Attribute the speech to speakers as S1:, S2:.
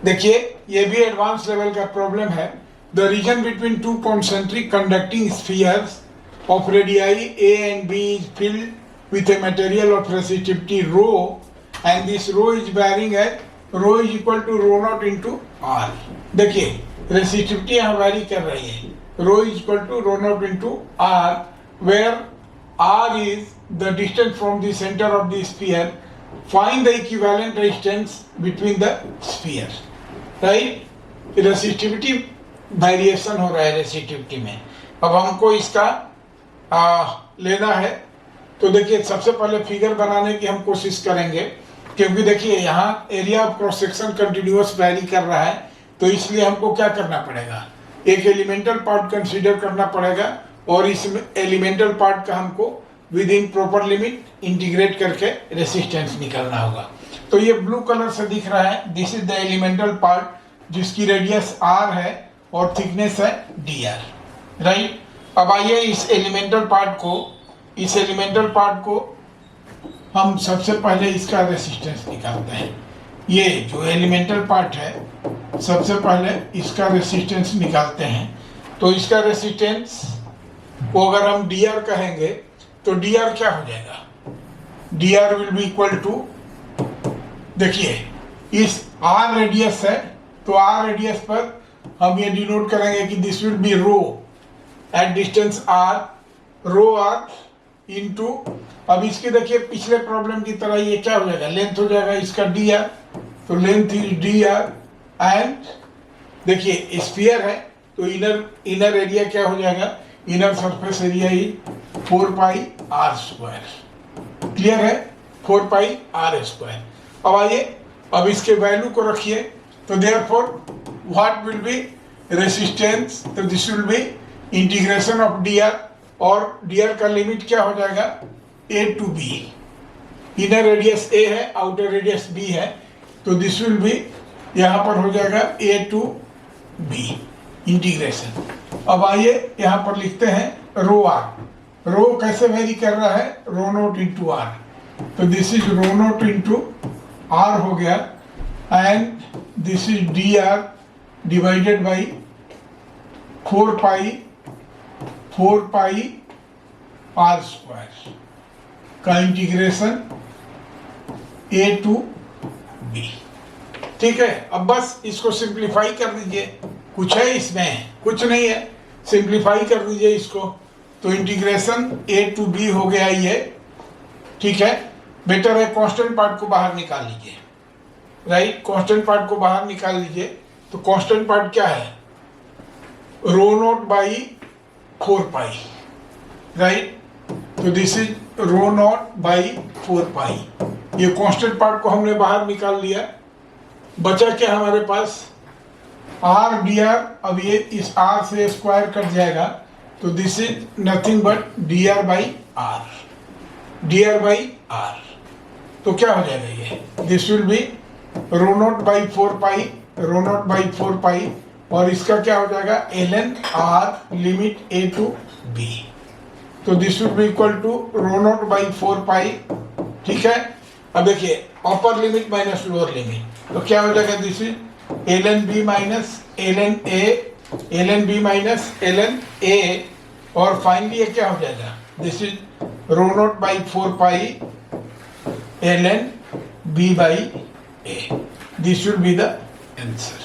S1: देखिए ये भी एडवांस लेवल का प्रॉब्लम है। The region between two concentric conducting spheres of radii A and B is filled with a material of resistivity rho, and this rho is varying at rho is equal to rho naught into R. देखिए resistivity यहाँ vary कर रही है, rho is equal to rho naught into R, where R is the distance from the center of the sphere. Find the equivalent resistance between the spheres. Right? Resistivity variation हो रहा है resistivity में। अब हमको इसका लेना है, तो देखिए सबसे पहले फिगर बनाने की हम कोशिश करेंगे, क्योंकि देखिए यहाँ area of cross section continuous vary कर रहा है, तो इसलिए हमको क्या करना पड़ेगा, एक एलिमेंटल पार्ट कंसीडर करना पड़ेगा और इस एलिमेंटल पार्ट का हमको with in proper limit integrate करके रेसिस्टेंस निकालना होगा। तो ये ब्लू कलर से दिख रहा है, this is the elemental part जिसकी रेडियस r है और थिकनेस है dr, राइट। अब आइए इस एलिमेंटल पार्ट को हम सबसे पहले इसका रेसिस्टेंस निकालते हैं। ये जो एलिमेंटल पार्ट है सबसे पहले इसका रेसिस्टेंस निकालते हैं। तो इसका रेसिस्टेंस को अगर हम dr कहेंगे तो dr क्या हो जाएगा, dr will be equal to, देखिए इस r रेडियस है तो r रेडियस पर हम ये डिनोट करेंगे कि this will be rho at distance r, rho r into, अब इसके देखिए पिछले प्रॉब्लम की तरह ये क्या हो जाएगा, लेंथ हो जाएगा इसका dr, तो लेंथ इज dr एंड देखिए स्फीयर है तो इनर एरिया क्या हो जाएगा, इनर सरफेस एरिया ही 4 पाई r स्क्वायर, क्लियर है, 4 पाई r स्क्वायर। अब आइए अब इसके वैल्यू को रखिए, तो therefore what will be resistance, तो this will be integration of dr, और dr का लिमिट क्या हो जाएगा a to b, inner radius a है आउटर रेडियस b है, तो दिस विल बी यहाँ पर हो जाएगा a टू b इंटीग्रेशन। अब आइए यहाँ पर लिखते हैं रो r, रो कैसे वेरी कर रहा है, रो नोट इंटू r, तो this is rho nought into r हो गया and this is dr divided by 4 pi r square का इंटीग्रेशन a टू b, ठीक है। अब बस इसको सिंप्लीफाई कर दीजिए, कुछ है इसमें, कुछ नहीं है, सिंप्लीफाई कर दीजिए इसको, तो इंटीग्रेशन a टू b हो गया ये, ठीक है। बेटर है कांस्टेंट पार्ट को बाहर निकाल लीजिए, राइट, कांस्टेंट पार्ट को बाहर निकाल लीजिए, तो कांस्टेंट पार्ट क्या है, rho nought by 4 pi, right, तो this is rho nought by 4 pi, ये कांस्टेंट पार्ट को हमने बाहर निकाल लिया, बचा क्या हमारे पास r dr, अब ये इस r से स्क्वायर कट जाएगा, तो this is nothing but dr by r, तो क्या हो जाएगा ये, this will be rho nought by 4 pi, rho nought by 4 pi, और इसका क्या हो जाएगा ln r limit a to b, तो this will be equal to rho nought by 4 pi, ठीक है। अब देखिए upper limit minus lower limit, तो क्या हो जाएगा, this is ln b minus ln a, और फाइनली ये क्या हो जाएगा, this is rho nought by 4 pi ln b by a, this will be the answer.